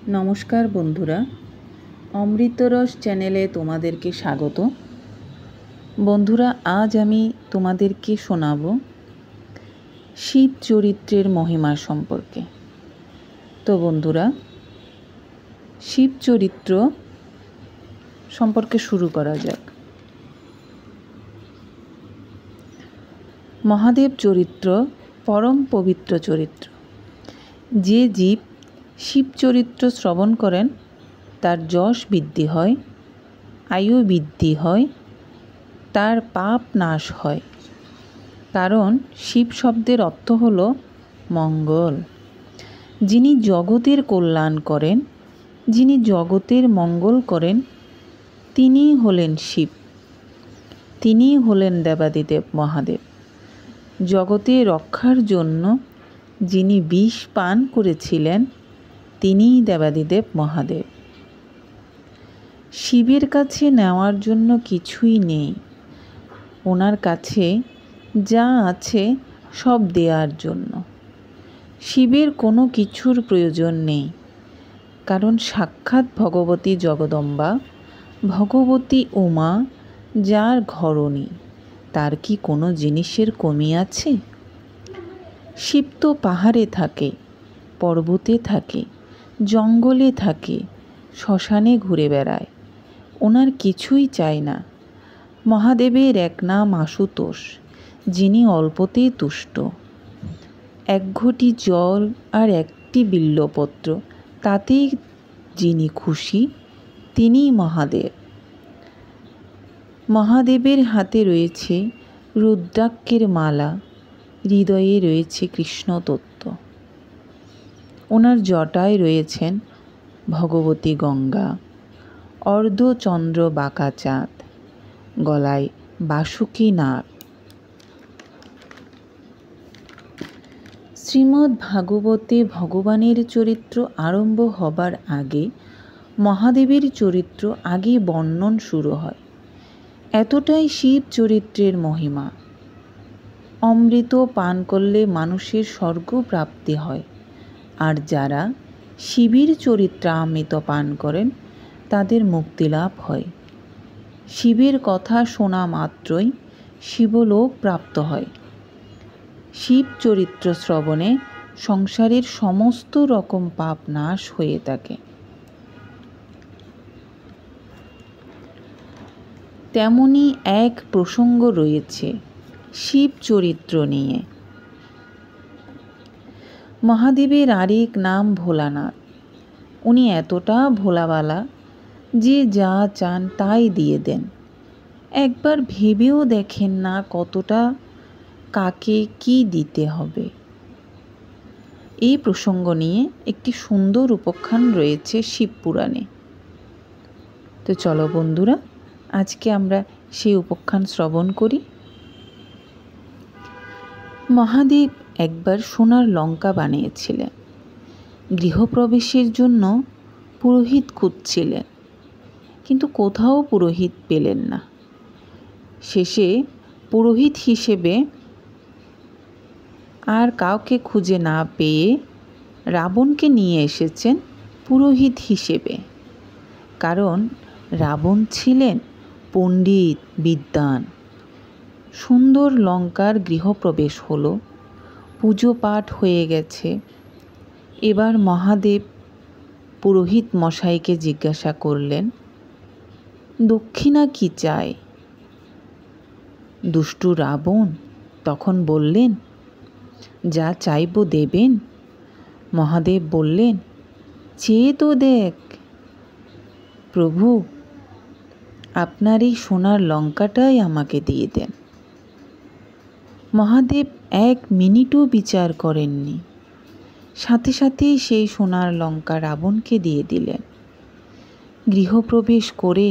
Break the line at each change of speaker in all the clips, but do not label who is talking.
নমস্কার বন্ধুরা, অমৃতরস চ্যানেলে তোমাদেরকে স্বাগত। বন্ধুরা, আজ আমি তোমাদেরকে শোনাব শিব চরিত্রের মহিমা সম্পর্কে। তো বন্ধুরা, শিব চরিত্র সম্পর্কে শুরু করা যাক। মহাদেব চরিত্র পরম পবিত্র চরিত্র। যে জীব শিব চরিত্র শ্রবণ করেন তার যশ বৃদ্ধি হয়, আয়ু বৃদ্ধি হয়, তার পাপ নাশ হয়। কারণ শিব শব্দের অর্থ হল মঙ্গল। যিনি জগতের কল্যাণ করেন, যিনি জগতের মঙ্গল করেন, তিনিই হলেন শিব। তিনিই হলেন দেবাদিদেব মহাদেব। জগতে রক্ষার জন্য যিনি বিষ পান করেছিলেন তিনিই দেবাদিদেব মহাদেব। শিবের কাছে নেওয়ার জন্য কিছুই নেই, ওনার কাছে যা আছে সব দেওয়ার জন্য। শিবের কোনো কিছুর প্রয়োজন নেই, কারণ সাক্ষাৎ ভগবতী জগদম্বা, ভগবতী উমা যার ঘরণী, তার কি কোনো জিনিসের কমি আছে? শিব তো পাহাড়ে থাকে, পর্বতে থাকে, জঙ্গলে থাকে, শ্মশানে ঘুরে বেড়ায়, ওনার কিছুই চায় না। মহাদেবের এক নাম আশুতোষ, যিনি অল্পতেই তুষ্ট। এক ঘটি জল আর একটি বিল্বপত্র, তাতেই যিনি খুশি তিনিই মহাদেব। মহাদেবের হাতে রয়েছে রুদ্রাক্ষের মালা, হৃদয়ে রয়েছে কৃষ্ণ তত্ত্ব। ওনার জটায় রয়েছেন ভগবতী গঙ্গা, অর্ধচন্দ্র বাঁকা চাঁদ, গলায় বাসুকী নাগ। শ্রীমদ্ ভাগবতে ভগবানের চরিত্র আরম্ভ হবার আগে মহাদেবের চরিত্র আগে বর্ণন শুরু হয়। এতটাই শিব চরিত্রের মহিমা। অমৃত পান করলে মানুষের স্বর্গ প্রাপ্তি হয়, আর যারা শিবের চরিত্রামৃত পান করেন তাদের মুক্তি লাভ হয়। শিবের কথা শোনা মাত্রই শিবলোক প্রাপ্ত হয়। শিব চরিত্র শ্রবণে সংসারের সমস্ত রকম পাপ নাশ হয়ে থাকে। তেমনি এক প্রসঙ্গ রয়েছে শিব চরিত্র নিয়ে। মহাদেবের আরেক নাম ভোলানাথ। উনি এতটা ভোলাবালা যে যা চান তাই দিয়ে দেন। একবার ভেবেও দেখেন না কতটা কাকে কি দিতে হবে। এই প্রসঙ্গ নিয়ে একটি সুন্দর উপাখ্যান রয়েছে শিবপুরাণে। তো চলো বন্ধুরা, আজকে আমরা সেই উপাখ্যান শ্রবণ করি। মহাদেব একবার সোনার লঙ্কা বানিয়েছিলেন। গৃহপ্রবেশের জন্য পুরোহিত খুঁজছিলেন, কিন্তু কোথাও পুরোহিত পেলেন না। শেষে পুরোহিত হিসেবে আর কাউকে খুঁজে না পেয়ে রাবণকে নিয়ে এসেছেন পুরোহিত হিসেবে। কারণ রাবণ ছিলেন পণ্ডিত বিদ্বান। সুন্দর লঙ্কার গৃহপ্রবেশ হলো, পুজো পাঠ হয়ে গেছে। এবার মহাদেব পুরোহিত মশাইকে জিজ্ঞাসা করলেন, দক্ষিণা কি চায়? দুষ্টু রাবণ তখন বললেন, যা চাইব দেবেন। মহাদেব বললেন, চেয়ে তো দেখ প্রভু, আপনার এই সোনার লঙ্কাটাই আমাকে দিয়ে দেন। মহাদেব এক মিনিটও বিচার করেননি, সাথে সাথেই সেই সোনার লঙ্কা রাবণকে দিয়ে দিলেন। গৃহপ্রবেশ করে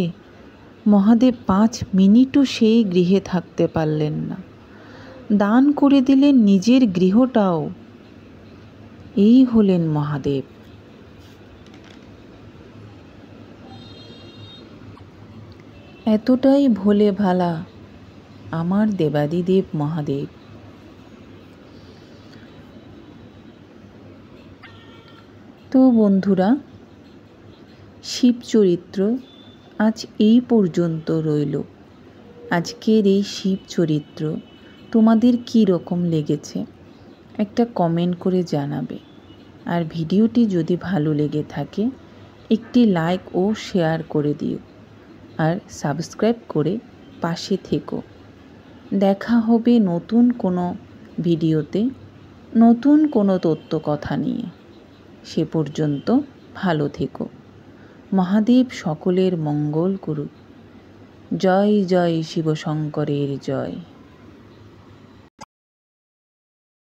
মহাদেব 5 মিনিটও সেই গৃহে থাকতে পারলেন না, দান করে দিলেন নিজের গৃহটাও। এই হলেন মহাদেব। এতটাই ভোলে ভালা আমার দেবাদিদেব মহাদেব। তো বন্ধুরা, শিব চরিত্র আজ এই পর্যন্ত রইল। আজকের এই শিব চরিত্র তোমাদের কী রকম লেগেছে একটা কমেন্ট করে জানাবে। আর ভিডিওটি যদি ভালো লেগে থাকে একটি লাইক ও শেয়ার করে দিও, আর সাবস্ক্রাইব করে পাশে থেকো। দেখা হবে নতুন কোনো ভিডিওতে, নতুন কোনো তথ্য কথা নিয়ে। সে পর্যন্ত ভালো থেকো। মহাদেব সকলের মঙ্গল করুক। জয় জয় শিবশঙ্করের জয়।